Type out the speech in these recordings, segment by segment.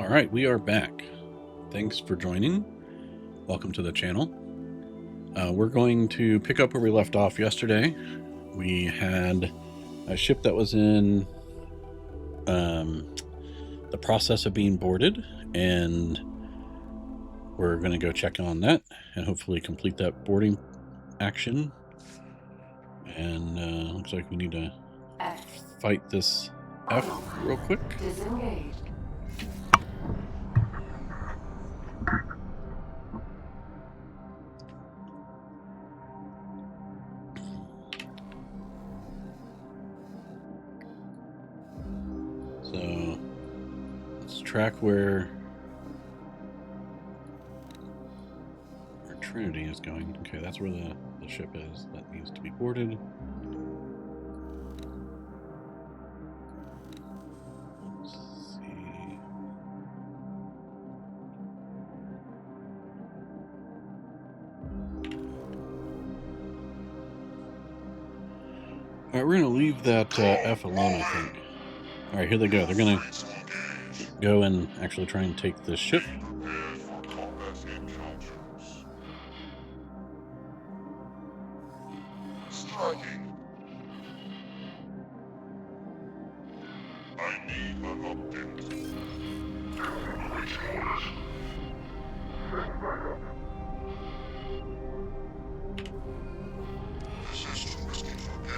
All right, we are back. Thanks for joining. Welcome to the channel. We're going to pick up where we left off yesterday. We had a ship that was in the process of being boarded, and we're going to go check on that and hopefully complete that boarding action. And looks like we need to fight this F real quick. Disengage. So let's track where Trinity is going. Okay, that's where the ship is that needs to be boarded. Let's see. All right, we're going to leave that F alone, I think. All right, here they go. They're going to go and actually try and take this ship.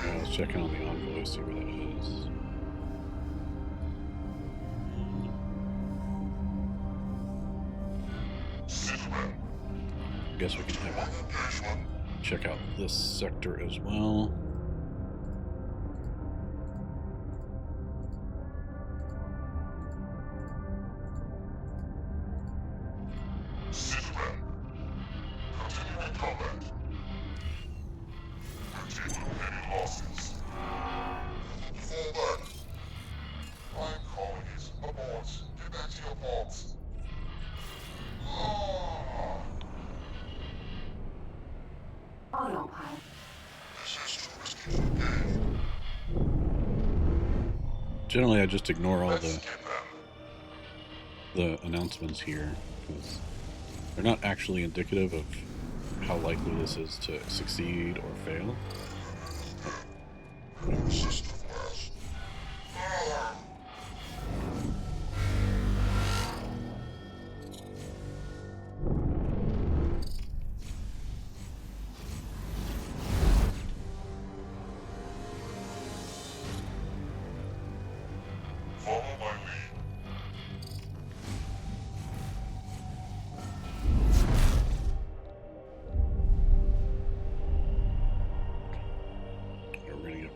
Let's check on the envoy, see where that is. I guess we can have a check out this sector as well. Generally, I just ignore all the announcements here because they're not actually indicative of how likely this is to succeed or fail.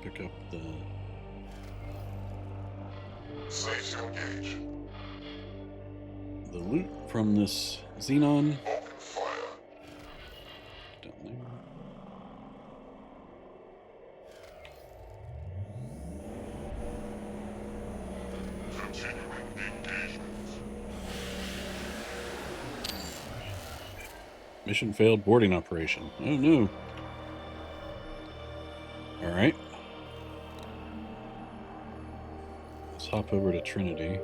Pick up the loot from this Xenon. Down there. Mission failed boarding operation. Oh no. All right. Hop over to Trinity.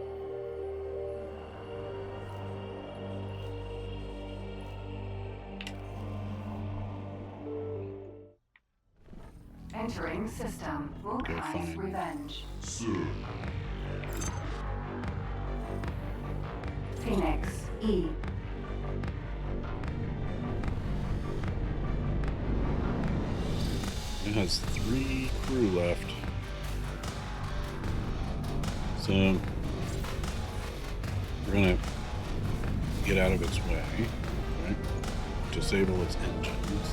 Entering system. Vulcanized revenge. Phoenix E. It has 3 crew left. So we're gonna get out of its way, right? Disable its engines.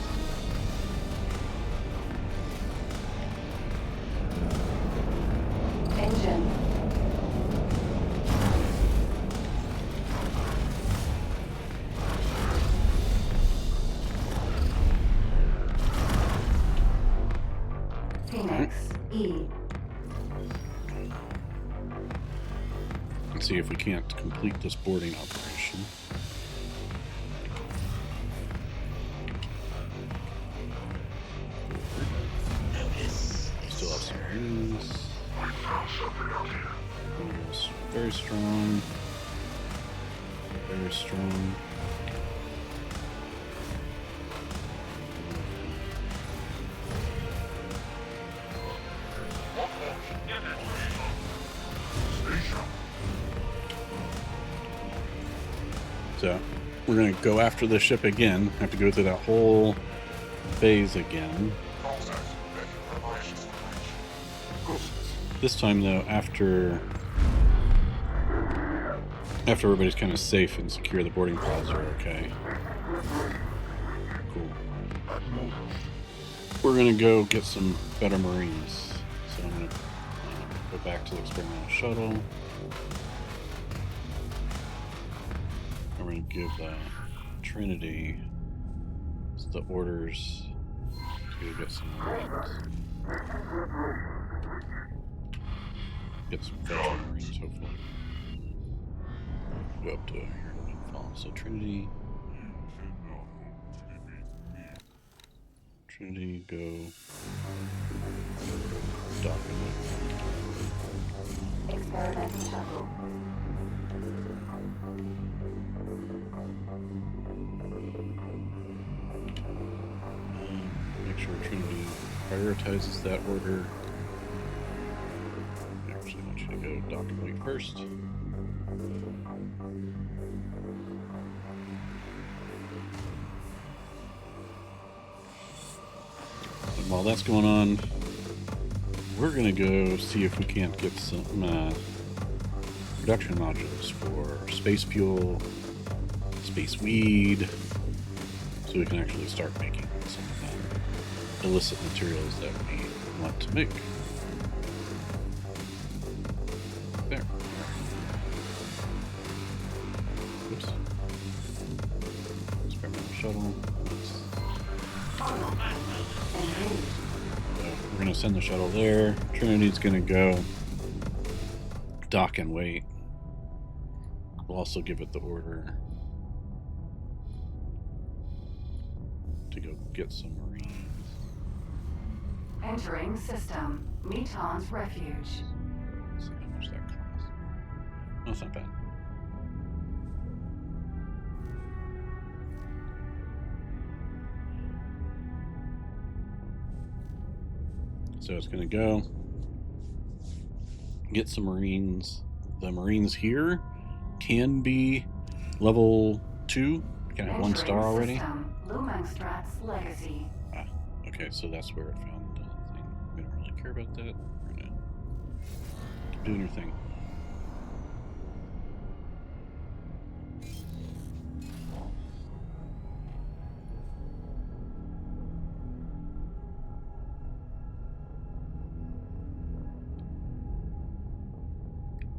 Engine. Phoenix E. See if we can't complete this boarding operation. Still have some rings. Very strong. Very strong. So we're going to go after the ship again. Have to go through that whole phase again. This time, though, after everybody's kind of safe and secure, the boarding pods are okay. Cool. We're going to go get some better Marines. So I'm going to go back to the experimental shuttle. I'm going to give Trinity the orders to go get some Marines. Get some veteran Marines, hopefully. Go up to here and follow. So Trinity, go dock. Experimental shuttle. Make sure Trinity prioritizes that order. Actually, I want you to go dock and wait first. And while that's going on, we're going to go see if we can't get some production modules for space fuel, space weed, so we can actually start making some illicit materials that we want to make. There. Oops. Experimental shuttle. We're going to send the shuttle there. Trinity's going to go dock and wait. We'll also give it the order to go get some Marines. Entering system. Meton's refuge. Let's see how much that costs. No, it's not bad. So it's going to go get some Marines. The Marines here can be level 2. Can have 1 star already. Lumangstrat's legacy. Ah, okay, so that's where it found the thing. We don't really care about that. We're going to keep doing your thing.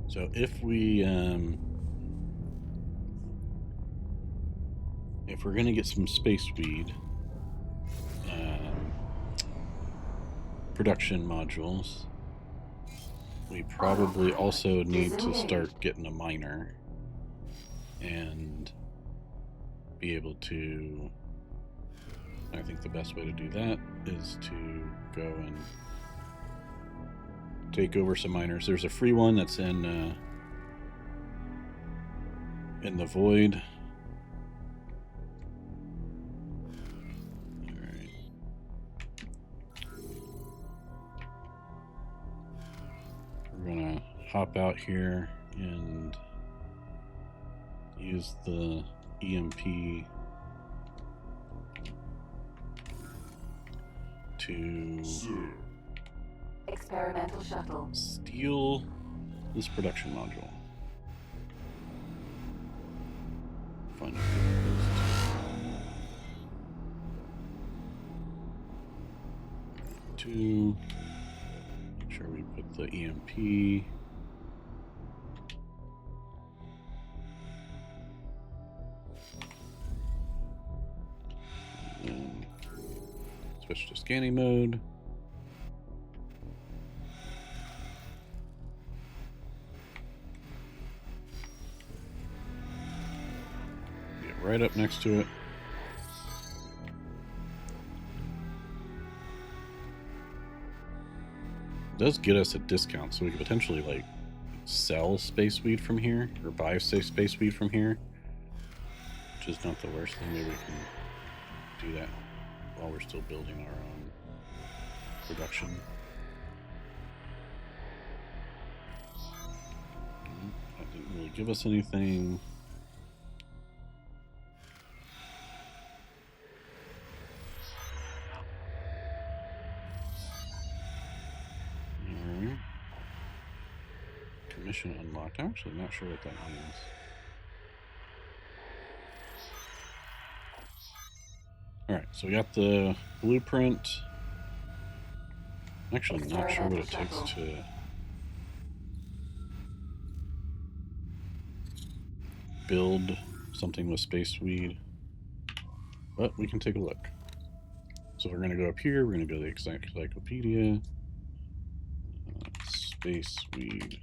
So if we're going to get some space weed production modules, we probably also need to start getting a miner and be able to. I think the best way to do that is to go and take over some miners. There's a free one that's in the void. All right. We're gonna hop out here and use the EMP to Experimental shuttle. steal this production module. Find a good place to. Make sure we put the EMP. And then switch to scanning mode. Right up next to it. It does get us a discount, so we could potentially like sell space weed from here or buy space weed from here which is not the worst thing. Maybe we can do that while we're still building our own production. That didn't really give us anything. Alright. Commission unlocked. I'm actually not sure what that means. Alright, so we got the blueprint. I'm actually not sure what it takes to build something with space weed, but we can take a look. So we're going to go up here, we're going to go to the encyclopedia, space weed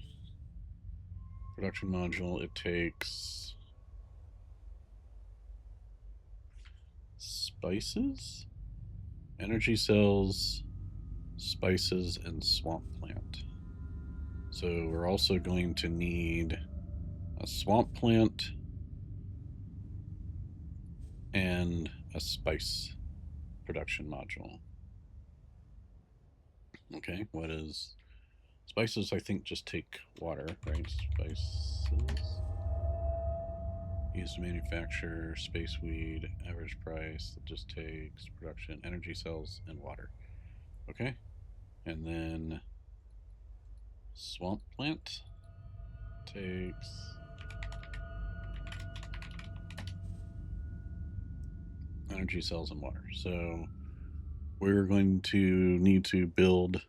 production module. It takes spices, energy cells, spices, and swamp plant. So we're also going to need a swamp plant and a spice production module. Okay, what is spices? I think just take water, right? Spices used to manufacture space weed. Average price. It just takes production, energy cells, and water. Okay, and then swamp plant takes energy cells and water. So we're going to need to build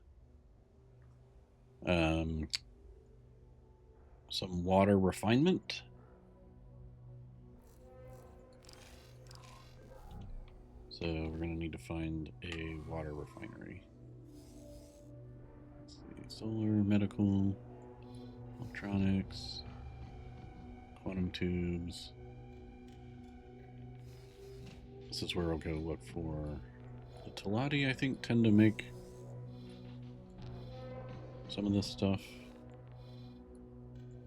some water refinement. So we're going to need to find a water refinery. Let's see, solar, medical, electronics, quantum tubes. This is where I'll go look for the Telati, I think, tend to make some of this stuff.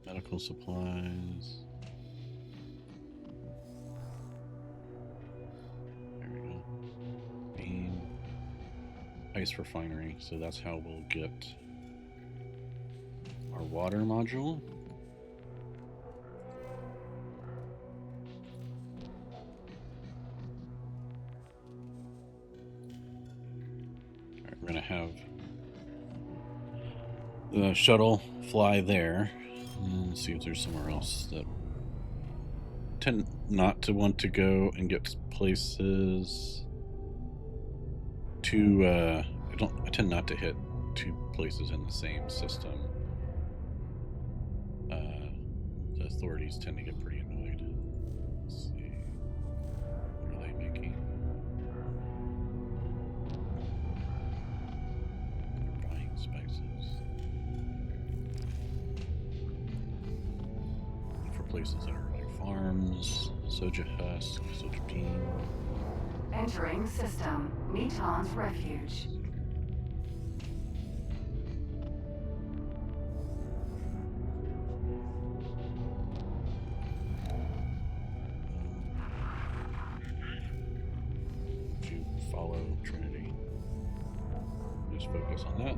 Medical supplies. There we go. Bean. Ice refinery. So that's how we'll get our water module. Alright, we're going to have the shuttle fly there. And see if there's somewhere else that tend not to want to go and get places to I tend not to hit two places in the same system. The authorities tend to get pretty annoyed. Let's see, what are they making? They're buying spices. Places that are like farms, soja husk, soja bean. Entering system. Meton's refuge. If you follow Trinity, just focus on that.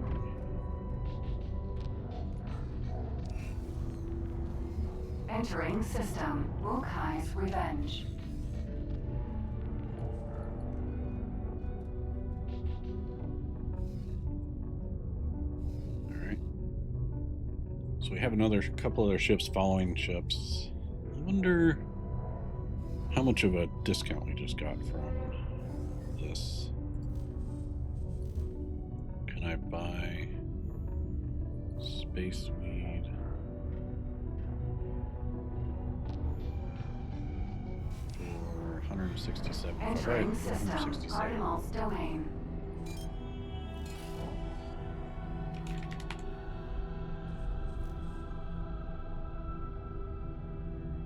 Entering system. Wukai's revenge. Alright. So we have another couple other ships following ships. I wonder how much of a discount we just got from this. Can I buy space weed? For 167. Entering Right, system. 167. Cardinal's domain.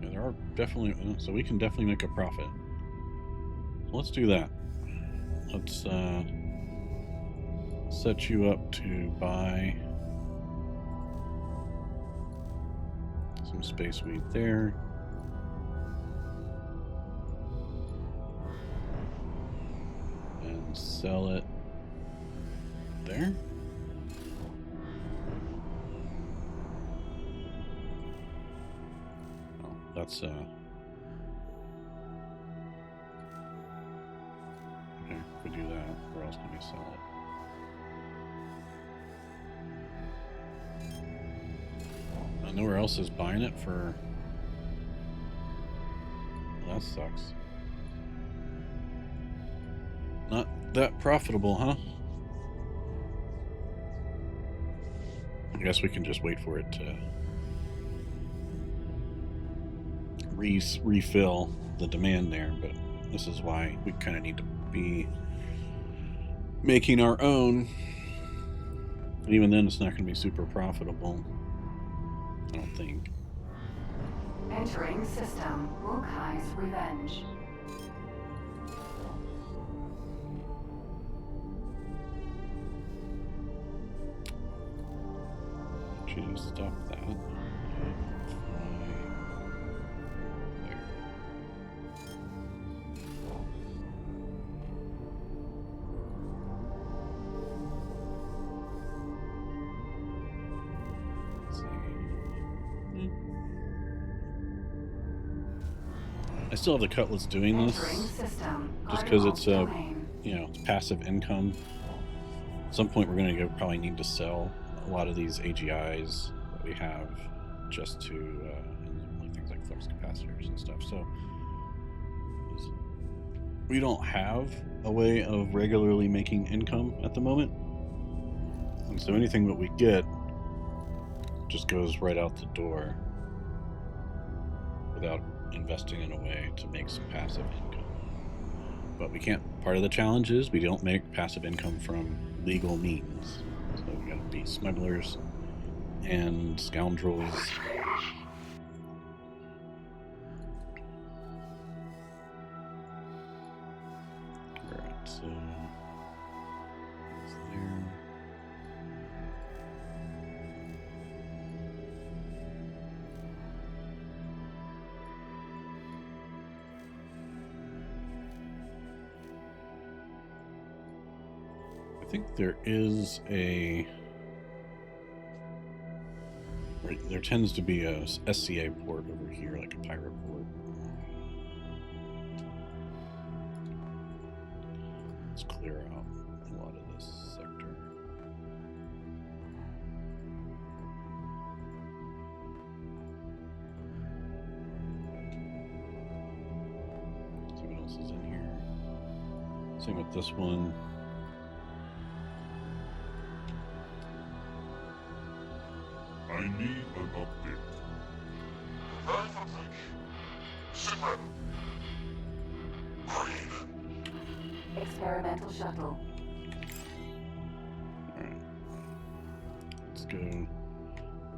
Yeah, there are definitely, so we can definitely make a profit. So let's do that. Let's set you up to buy some space weed there. Sell it there. Oh, that's okay, if we do that, where else can we sell it? Nowhere else is buying it for. Well, that sucks. Not that profitable, huh? I guess we can just wait for it to refill the demand there, but this is why we kind of need to be making our own. And even then, it's not going to be super profitable, I don't think. Entering system. Wukai's Revenge. Actually, stop that. There. I still have the Cutlets doing this, just because it's it's passive income. At some point, we're going to probably need to sell a lot of these AGIs that we have, just to and things like flux capacitors and stuff. So we don't have a way of regularly making income at the moment, and so anything that we get just goes right out the door without investing in a way to make some passive income. But we can't. Part of the challenge is we don't make passive income from legal means. So we gotta beat smugglers and scoundrels. Alright, so it's there. I think there is a. There tends to be a SCA port over here, like a pirate port. Let's clear out a lot of this sector. See what else is in here. Same with this one. I need an update. Prepare for break. Sit ready. Green. Experimental shuttle. Alright. Let's go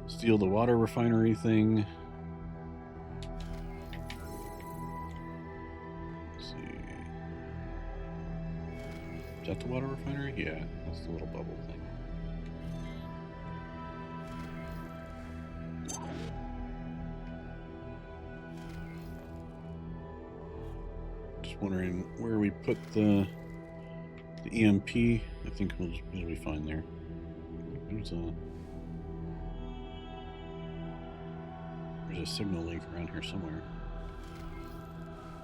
steal the water refinery thing. Let's see. Is that the water refinery? Yeah, that's the little bubble thing. Wondering where we put the EMP. I think we'll be fine there. There's a signal link around here somewhere.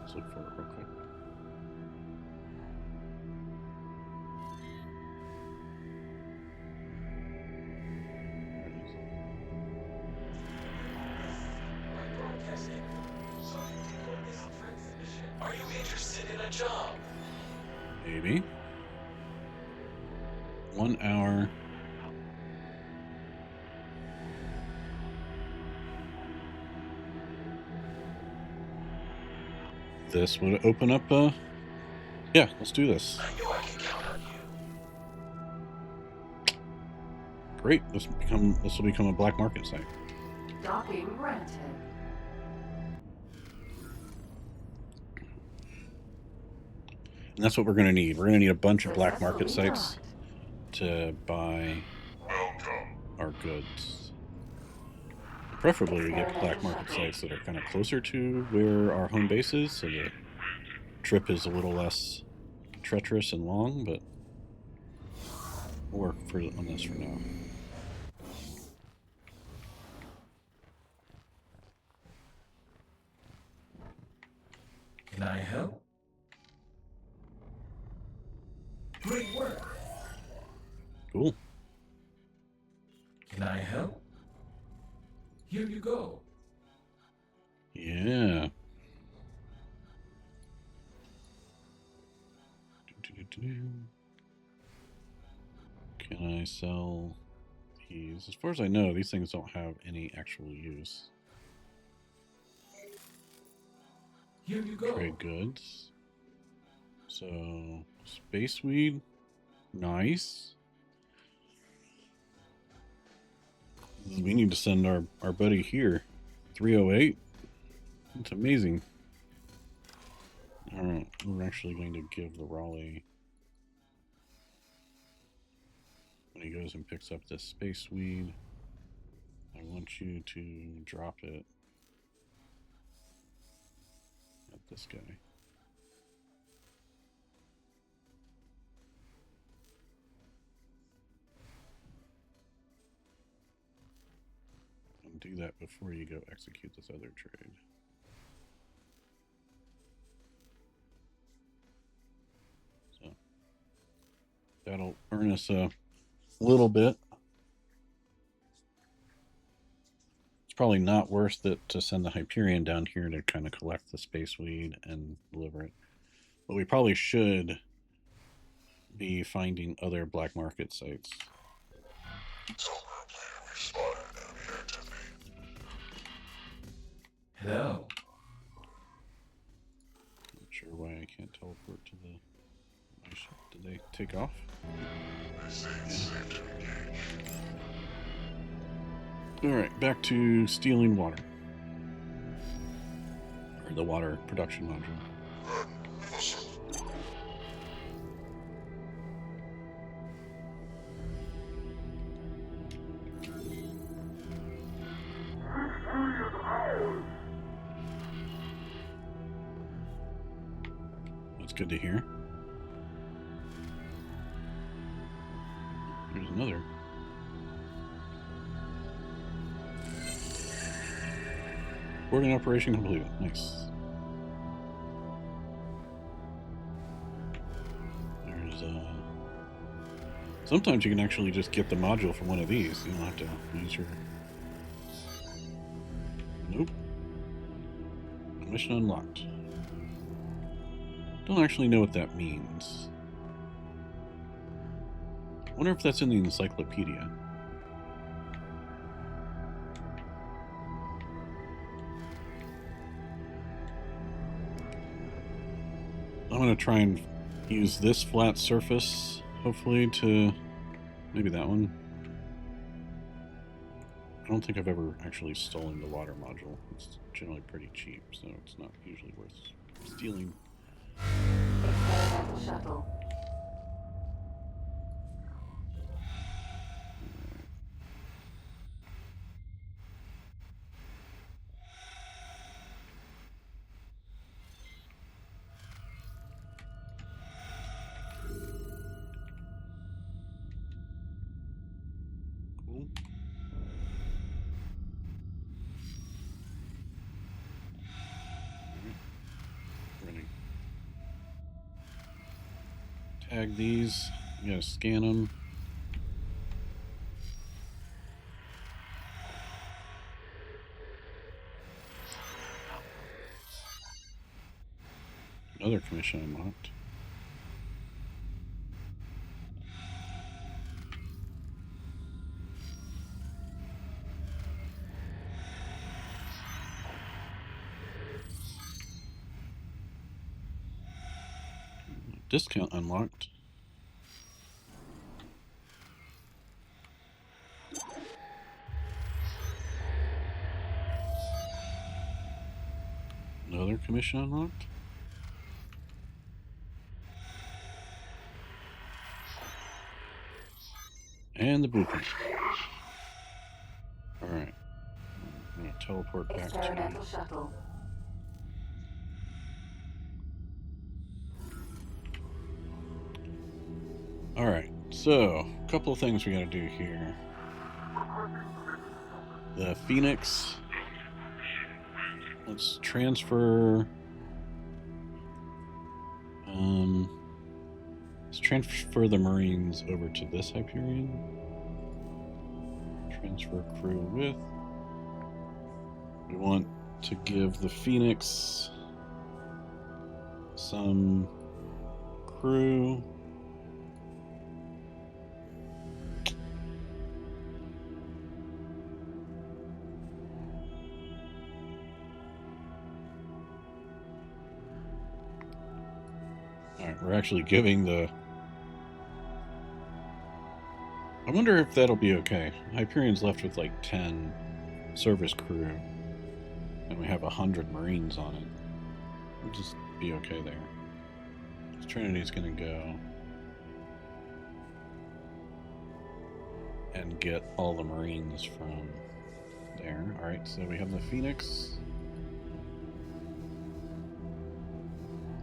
Let's look for it real quick. There it is. Are you interested in a job? Maybe. 1 hour. This would open up a. Yeah, let's do this. I knew I could count on you. Great. This will become a black market site. Docking granted. And that's what we're going to need. We're going to need a bunch of black market sites to buy Welcome. our goods. Preferably we get black market sites that are kind of closer to where our home base is, so the trip is a little less treacherous and long, but we'll work on this for now. Can I help? Great work. Cool. Can I help? Here you go. Yeah. Can I sell these? As far as I know, these things don't have any actual use. Here you go. Trade goods. So, space weed. Nice. We need to send our buddy here. 308. That's amazing. Alright, we're actually going to give the Raleigh, when he goes and picks up this space weed, I want you to drop it at this guy. And do that before you go execute this other trade. So that'll earn us a little bit. It's probably not worth it to send the Hyperion down here to kind of collect the space weed and deliver it. But we probably should be finding other black market sites. Solar player we've spotted enemy activity. Hello. Not sure why I can't teleport to the... Did they take off? They say it's safe to engage. Alright, back to stealing water. Or the water production module. Listen. That's good to hear. There's another. Boarding operation completed. Nice. There's sometimes you can actually just get the module from one of these. You don't have to use your... Nope. Mission unlocked. Don't actually know what that means. Wonder if that's in the encyclopedia. I'm going to try and use this flat surface, hopefully, to... Maybe that one. I don't think I've ever actually stolen the water module. It's generally pretty cheap, so it's not usually worth stealing. Experimental shuttle. Cool. We're gonna tag these. You gotta scan them. Another commission unlocked. Discount unlocked. Another commission unlocked. And the blueprint. Alright. I'm going to teleport back to... Experimental shuttle. So, a couple of things we gotta do here. The Phoenix. Let's transfer. Let's transfer the Marines over to this Hyperion. Transfer crew with. We want to give the Phoenix some crew. Alright, we're actually giving the... I wonder if that'll be okay. Hyperion's left with like 10 service crew, and we have 100 Marines on it. We'll just be okay there. Trinity's gonna go and get all the Marines from there. Alright, so we have the Phoenix.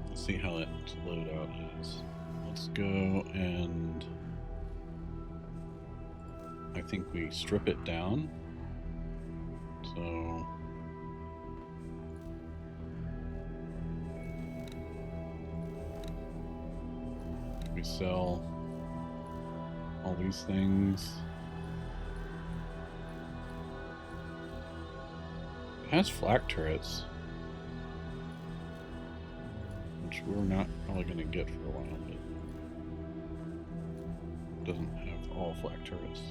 Let's see how its loadout is. Let's go and I think we strip it down. So we sell all these things. It has flak turrets, which we're not probably going to get for a while, but it doesn't have all flak turrets.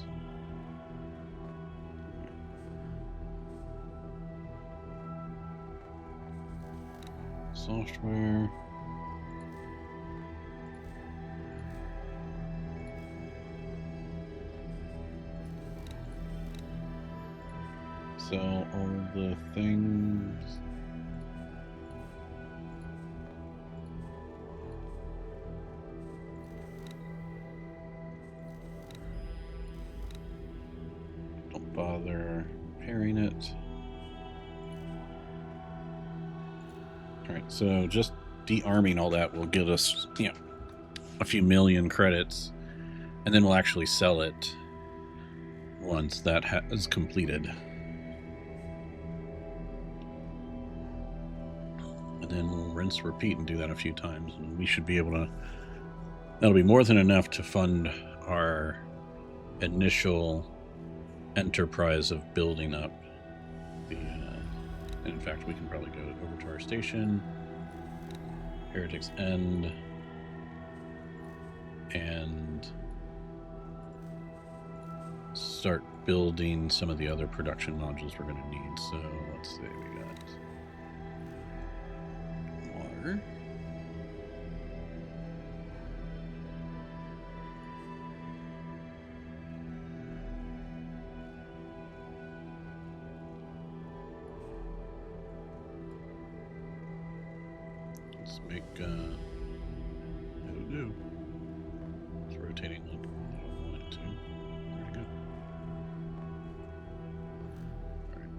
Software. Sell all the things. Don't bother repairing it. Alright, so just de-arming all that will give us, you know, a few million credits, and then we'll actually sell it once that is completed. And then we'll rinse, repeat, and do that a few times, and we should be able to... That'll be more than enough to fund our initial enterprise of building up the... and in fact, we can probably go over to our station, Heretic's End, and start building some of the other production modules we're going to need. So let's see, we got water. Let's make it'll do. It's rotating like I want it to. Pretty good. Alright.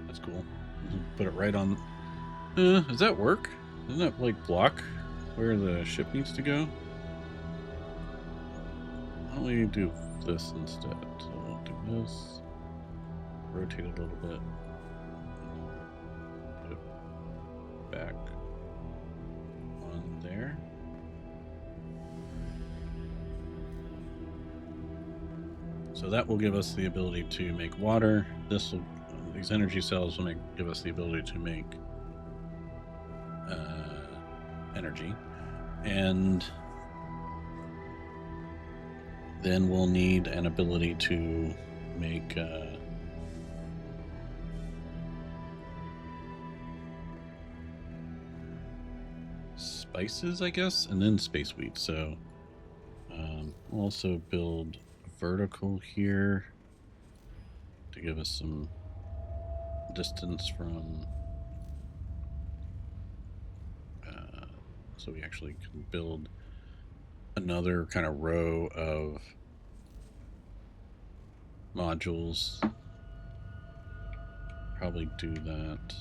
That's cool. Put it right on. Does that work? Doesn't that like block where the ship needs to go? Why don't we do this instead? So we'll do this. Rotate it a little bit. Put it back on there. So that will give us the ability to make water. These energy cells will give us the ability to make energy, and then we'll need an ability to make spices, I guess, and then space wheat. So we'll also build a vertical here to give us some distance from so we actually can build another kind of row of modules. Probably do that.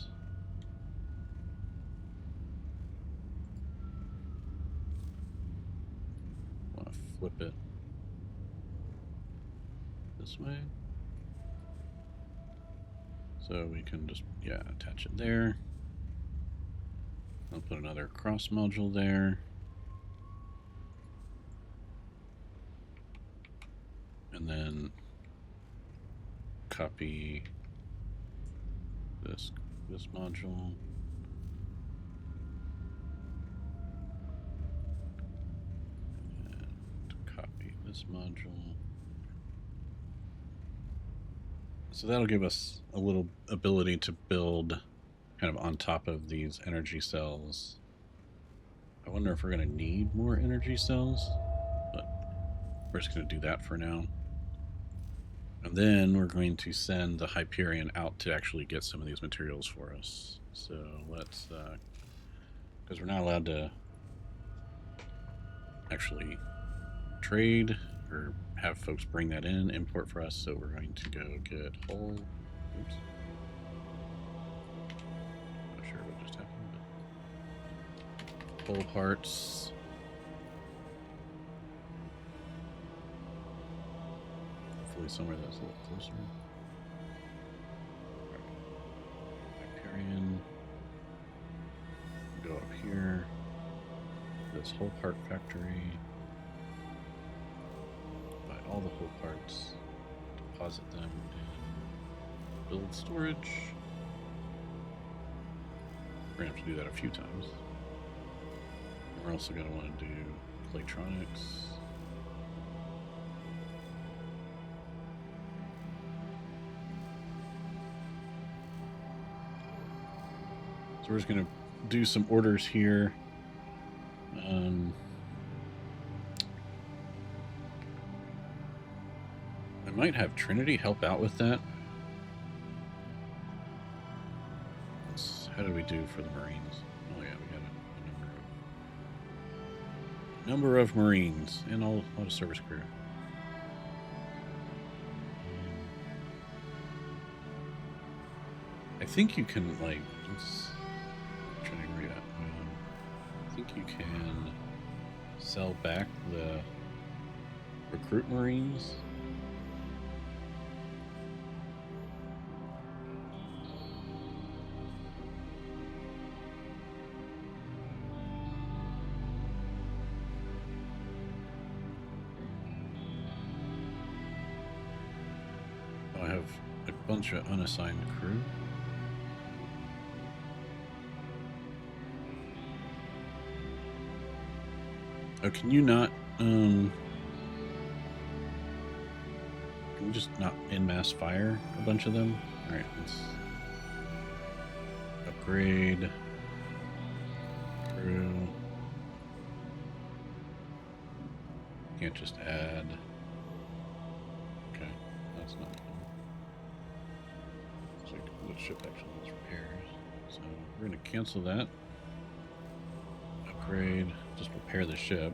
equip it this way. So we can just, yeah, attach it there. I'll put another cross module there. And then copy this module. And copy this module. So that'll give us a little ability to build kind of on top of these energy cells. I wonder if we're going to need more energy cells, but we're just going to do that for now. And then we're going to send the Hyperion out to actually get some of these materials for us. So let's, because we're not allowed to actually trade or have folks bring that in, import for us. So we're going to go get whole. Oops. Not sure what just happened, but whole parts. Hopefully somewhere that's a little closer. Hyperion. Go up here. This whole part factory. Buy all the whole parts. Deposit them and build storage. We're gonna have to do that a few times. And we're also gonna want to do electronics. So we're just going to do some orders here. I might have Trinity help out with that. How do we do for the Marines? Oh yeah, we got a number of Marines and a lot of service crew. I think you can, like, let's try to read that. I think you can sell back the recruit Marines. I have a bunch of unassigned crew. Oh, can you not, can you just not en masse fire a bunch of them? Alright, let's upgrade crew. Can't just add. Okay, that's not fun. So what ship actually needs repairs. So we're gonna cancel that. Upgrade, just repair the ship.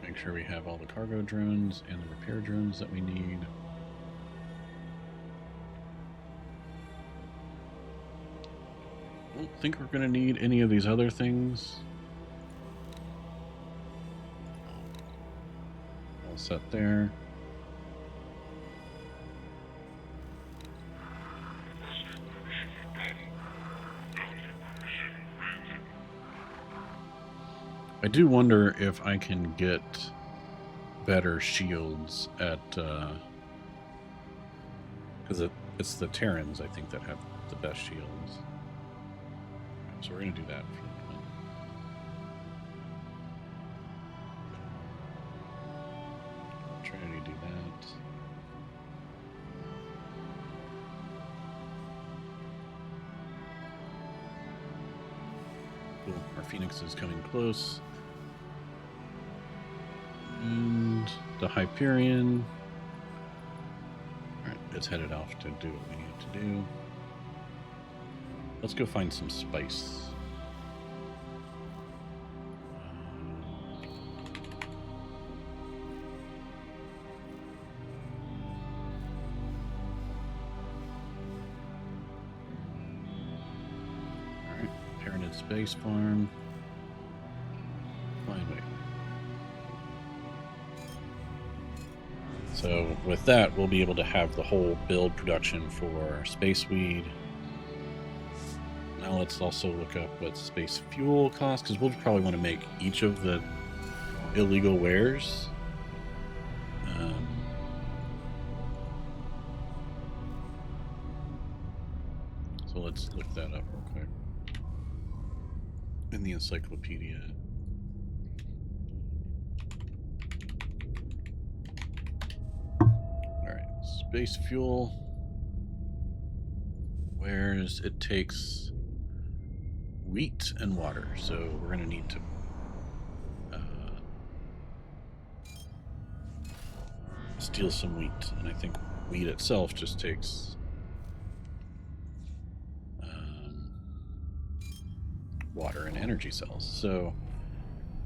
Make sure we have all the cargo drones and the repair drones that we need. I don't think we're going to need any of these other things. All set there. I do wonder if I can get better shields at, because it's the Terrans, I think, that have the best shields. So we're going to do that for the moment. Trinity do that. Cool. Our Phoenix is coming close. And the Hyperion. Alright, it's headed off to do what we need to do. Let's go find some spice. Alright, Pyramid Space Farm. So with that, we'll be able to have the whole build production for space weed. Now let's also look up what space fuel costs, because we'll probably want to make each of the illegal wares. So let's look that up real quick in the encyclopedia. Alright, space fuel. Wares, it takes wheat and water, so we're going to need to steal some wheat, and I think wheat itself just takes water and energy cells. So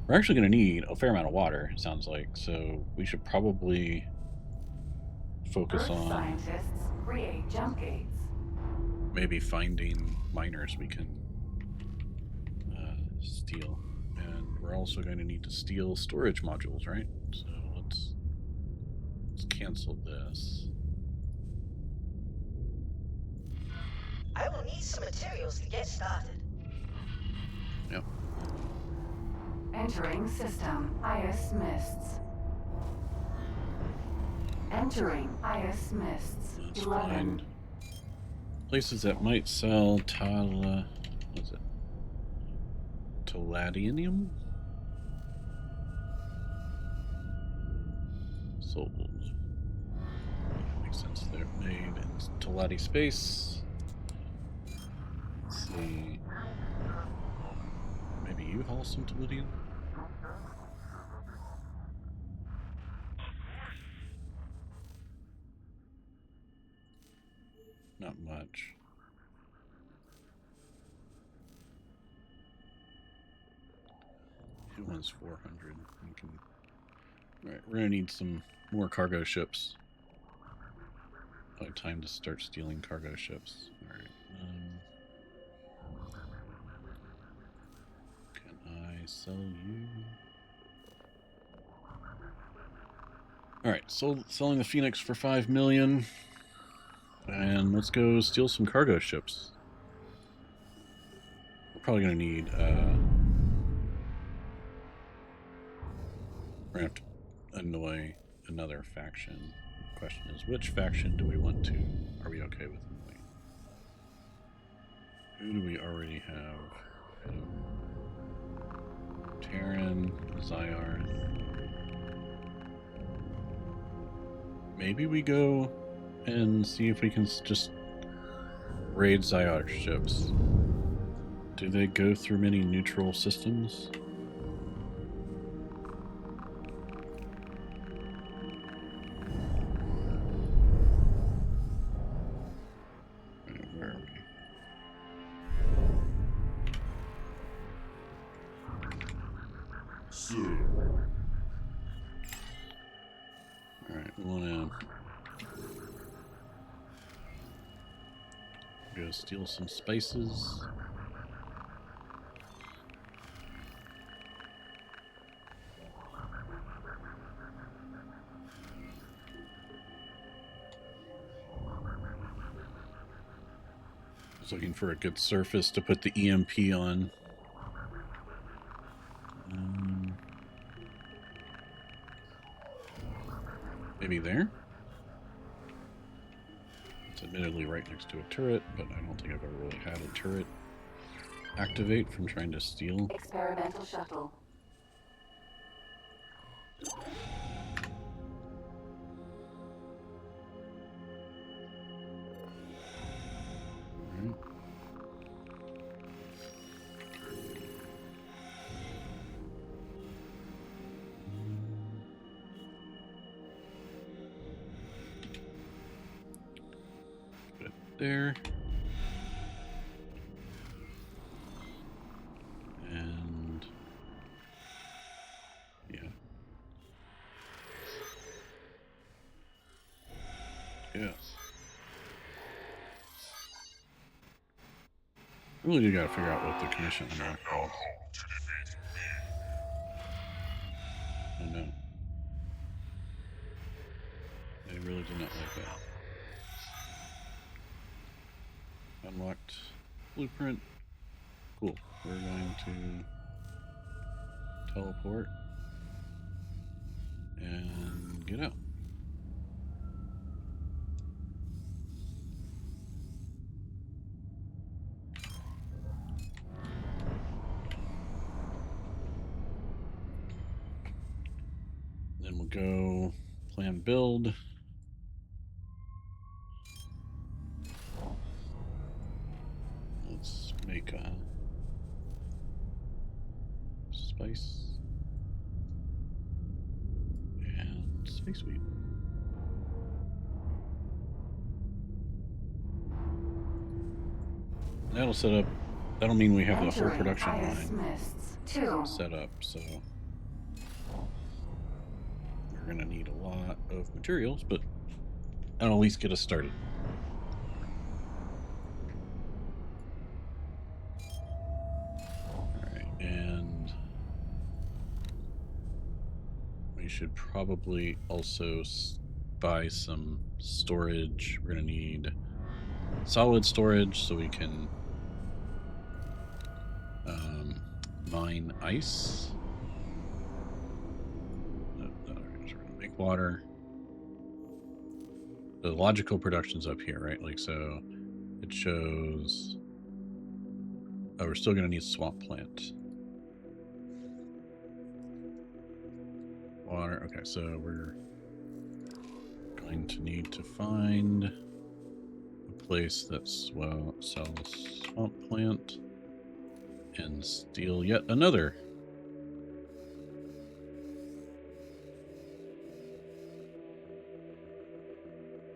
we're actually going to need a fair amount of water, it sounds like, so we should probably focus Earth on scientists create jump gates. maybe finding miners we can steal. And we're also going to need to steal storage modules, right? So let's cancel this. I will need some materials to get started. Yep. Entering system. Ice mists. Entering ice mists. Let's 11. find places that might sell what's it? Palladium? Sold. Makes sense there. Made in Taladi space. Let's see. Maybe you haul some Palladium? Not much. It wants 400. We can... Alright, we're gonna need some more cargo ships. Probably time to start stealing cargo ships. Alright. Can I sell you? Alright, selling the Phoenix for 5 million. And let's go steal some cargo ships. We're probably going to need, we're going to have to annoy another faction. The question is, which faction do we want to, are we okay with annoying? Who do we already have? Terran, Zyarth. Maybe we go and see if we can just raid Zyarth ships. Do they go through many neutral systems? Where are we? Alright, we want to go steal some spices. I was looking for a good surface to put the EMP on. Maybe there? It's admittedly right next to a turret, but I don't think I've ever really had a turret activate from trying to steal. Experimental shuttle. Alright. Put it there. And yeah. Yes. I really do gotta figure out what the commission unlock was. To defeat me. I know. They really do not like that. Unlocked blueprint. Cool. We're going to teleport and get out. Then we'll go plan build. Let's make a spice and space wheat. That'll set up. That'll mean we have the whole production line set up. So we're gonna need a lot of materials, but that'll at least get us started. And we should probably also buy some storage. We're going to need solid storage so we can mine ice. We're going to make water. The logical production's up here, right? Like, so it shows... Oh, we're still going to need swamp plant. Water. Okay, so we're going to need to find a place that sells swamp plant and steal yet another.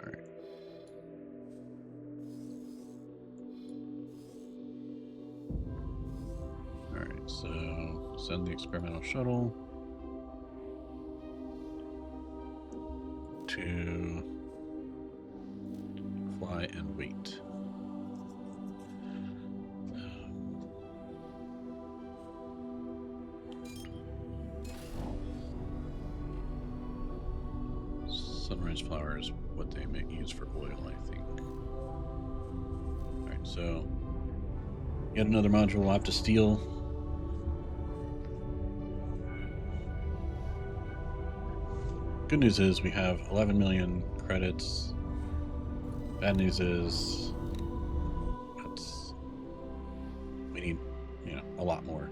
All right. All right, so send the experimental shuttle to fly and wait. Sunrise flower is what they may use for oil, I think. Alright, so yet another module we'll have to steal. Good news is we have 11 million credits. Bad news is we need, a lot more.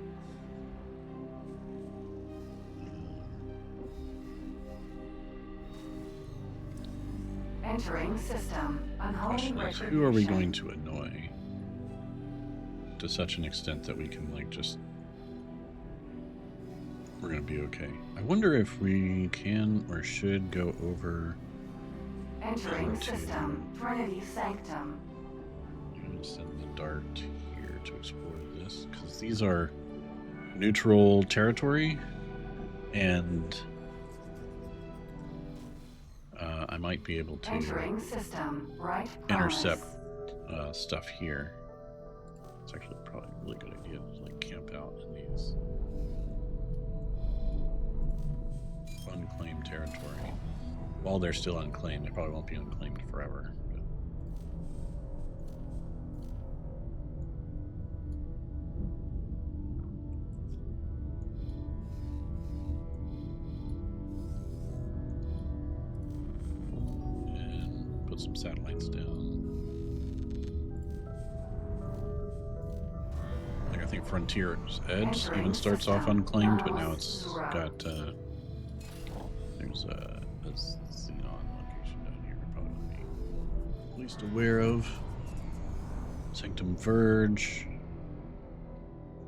Entering system. Unholy Question is, retribution. who are we going to annoy to such an extent that we can we're gonna be okay. I wonder if we can or should go over. Entering system. Trinity Sanctum. I'm gonna send the dart here to explore this because these are neutral territory, and I might be able to Entering system. Right. intercept stuff here. It's actually probably a really good idea to camp out in these unclaimed territory. While they're still unclaimed, they probably won't be unclaimed forever. But... and put some satellites down. I think Frontier's Edge even starts off unclaimed, but now it's got there's a xenon location down here we're probably be at least aware of. Sanctum Verge.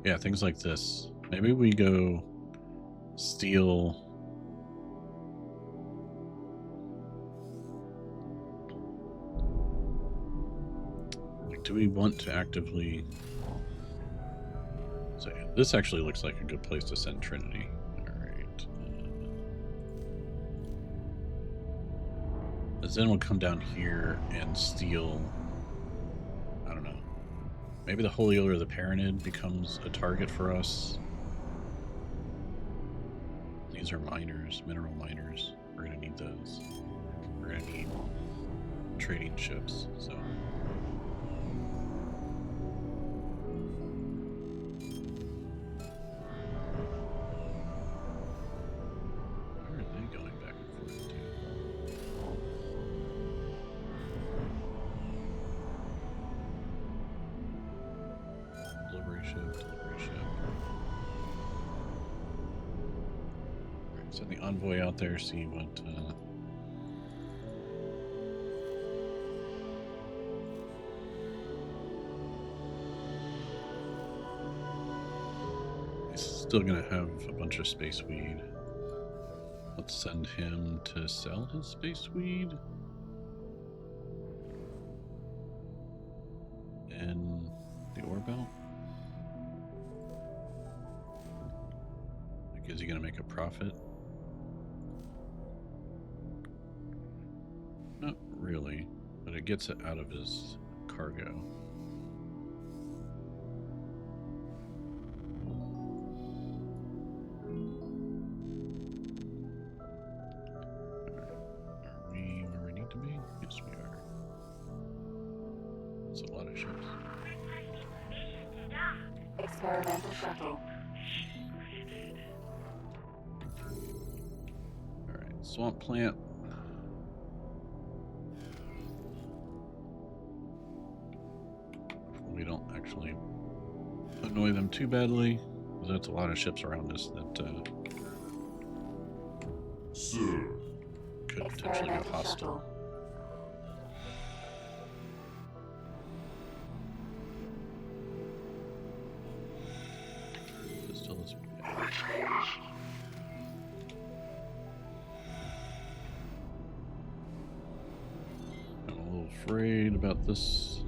Yeah, things like this. Maybe we go steal. Do we want to actively... So this actually looks like a good place to send Trinity. Alright. Then we'll come down here and steal... I don't know. Maybe the Holy Oil or the Paranid becomes a target for us. These are miners, mineral miners. We're going to need those. we're gonna need trading ships, so. Where are they going back and forth to? Delivery ship, delivery ship. Alright, send the envoy out there, see what he's still gonna have a bunch of space weed. Let's send him to sell his space weed. And the ore belt. Like, is he gonna make a profit? Not really, but it gets it out of his cargo. Are we where we need to be? Yes, we are. That's a lot of ships. Experimental shuttle. Alright, swamp plant. We don't actually annoy them too badly, because that's a lot of ships around us that Sir, could potentially go Experimental hostile. shuttle. Still this. I'm a little afraid about this.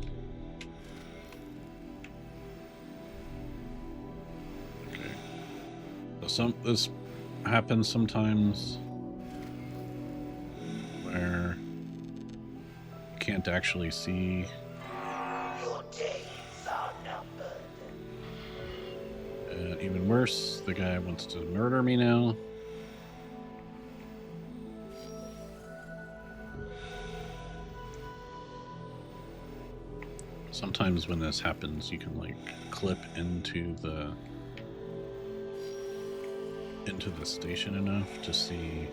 Okay. So this happens sometimes where you can't actually see. Your days are numbered. And even worse, the guy wants to murder me now. Sometimes when this happens, you can like clip into the station enough to see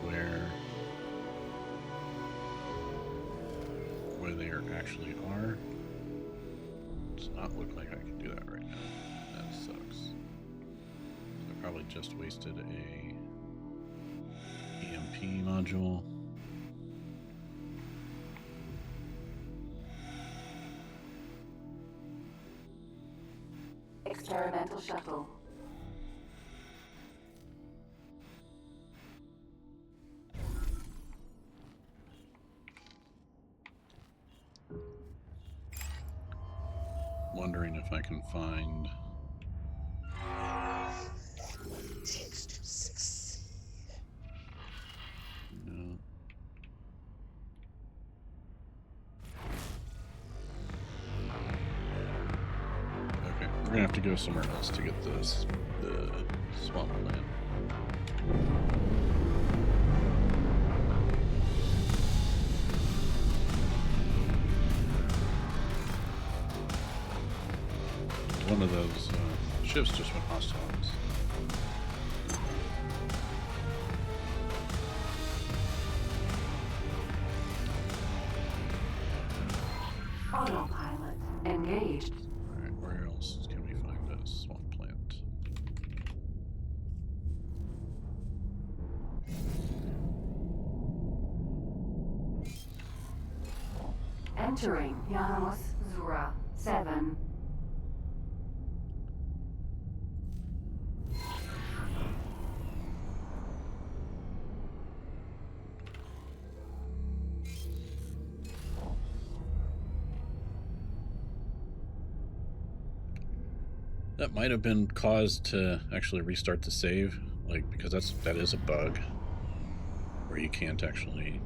where they actually are. Does not look like I can do that right now. That sucks. I probably just wasted a EMP module. Experimental shuttle. Wondering if I can find. Takes to succeed. No. Okay, we're gonna have to go somewhere else to get the swamp plant. One of those ships just went hostile on us. Autopilot engaged. Alright, where else can we find a swamp plant? Entering Yanamos Zura 7. That might have been caused to actually restart the save, like, because that is a bug where you can't actually,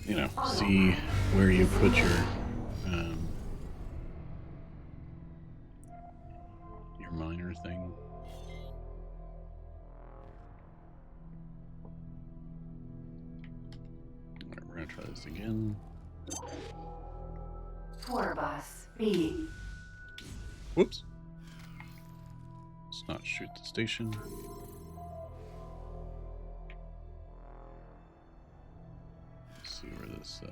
you know, see where you put your miner thing. try this again. Tour bus B. Whoops. Let's not shoot the station. Let's see where this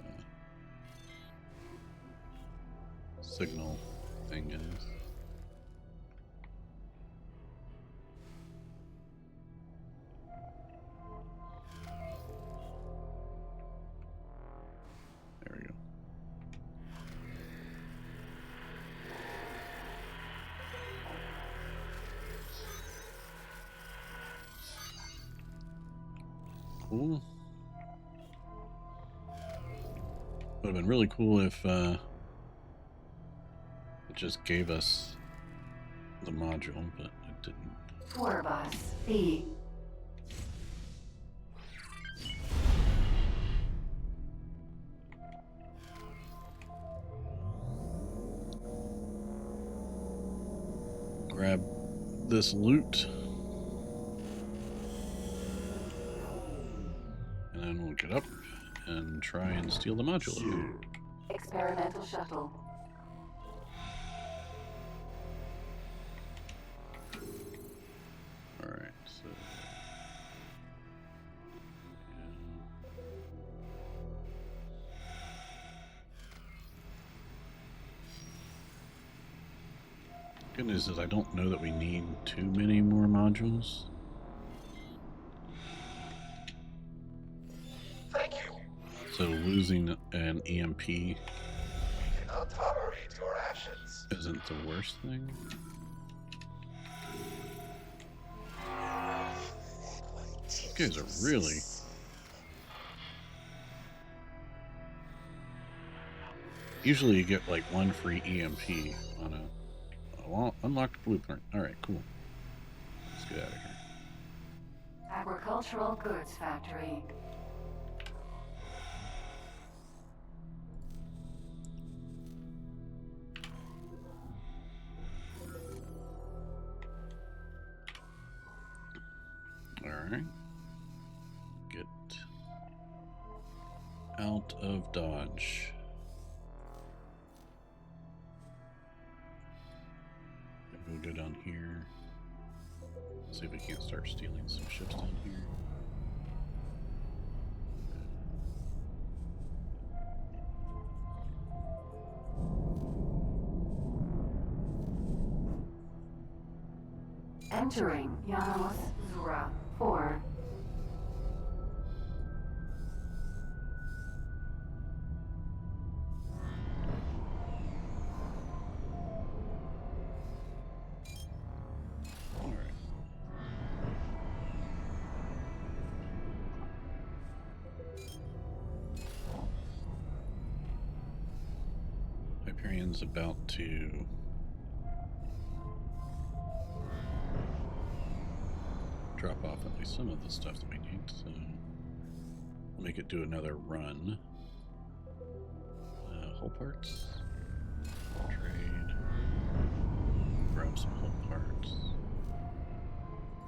signal thing is. There we go. Cool. Would have been really cool if it just gave us the module, but it didn't. Tour bus B. Grab this loot. And then we'll get up and try and steal the module again. Experimental shuttle. Alright, so... Good news is I don't know that we need too many more modules. Thank you. So losing an EMP We cannot tolerate your actions. isn't the worst thing. These guys are really... Usually you get like one free EMP on a unlocked blueprint. Alright, cool. Let's get out of here. Agricultural goods factory. Alright. Get out of Dodge. Maybe we'll go down here. See if we can't start stealing some ships down here. Entering Yanamos Zura 4. Alright. Hyperion's about to drop off at least some of the stuff that we need, so we'll make it do another run. Hull parts, trade, grab some hull parts,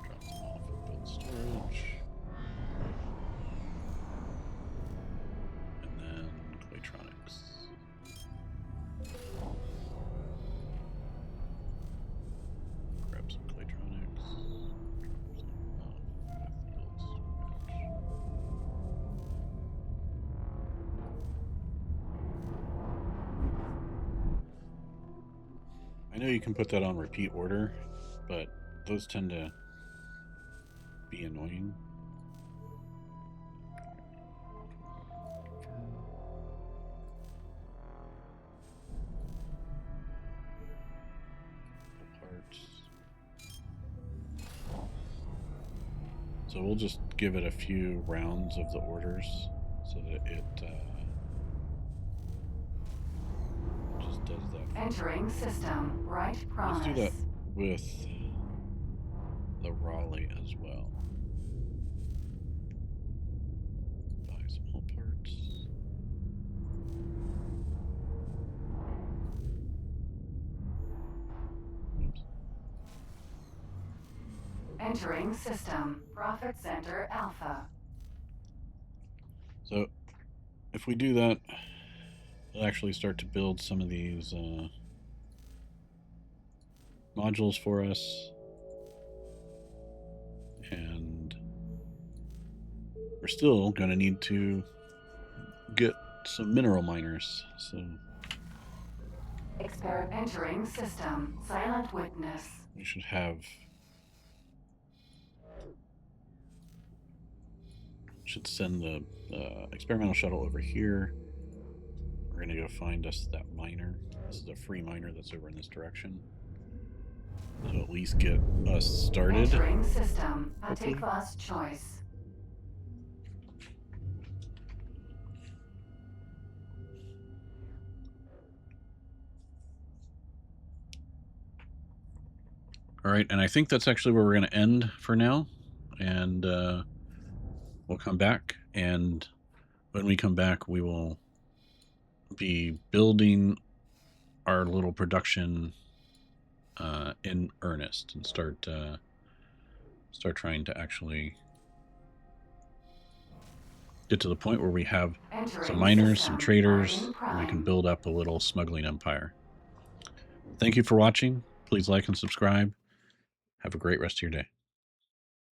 drop them off and build storage, and then Claytronics. Grab some Claytronics. I know you can put that on repeat order, but those tend to be annoying. Parts. So we'll just give it a few rounds of the orders so that it just does that. Entering system. Right promise. Let's do that with the Raleigh as well. Buy some hull parts. Oops. Entering system. Profit Center Alpha. So if we do that, we'll actually start to build some of these modules for us. And we're still going to need to get some mineral miners. So Entering system. Silent witness. we should have... should send the experimental shuttle over here. We're going to go find us that miner. This is a free miner that's over in this direction. So at least get us started. Entering system. A Hopefully. take fast choice. All right, and I think that's actually where we're going to end for now. And we'll come back. And when we come back, we will be building our little production in earnest and start trying to actually get to the point where we have some miners, some traders, and we can build up a little smuggling empire. Thank you for watching. Please like and subscribe. Have a great rest of your day.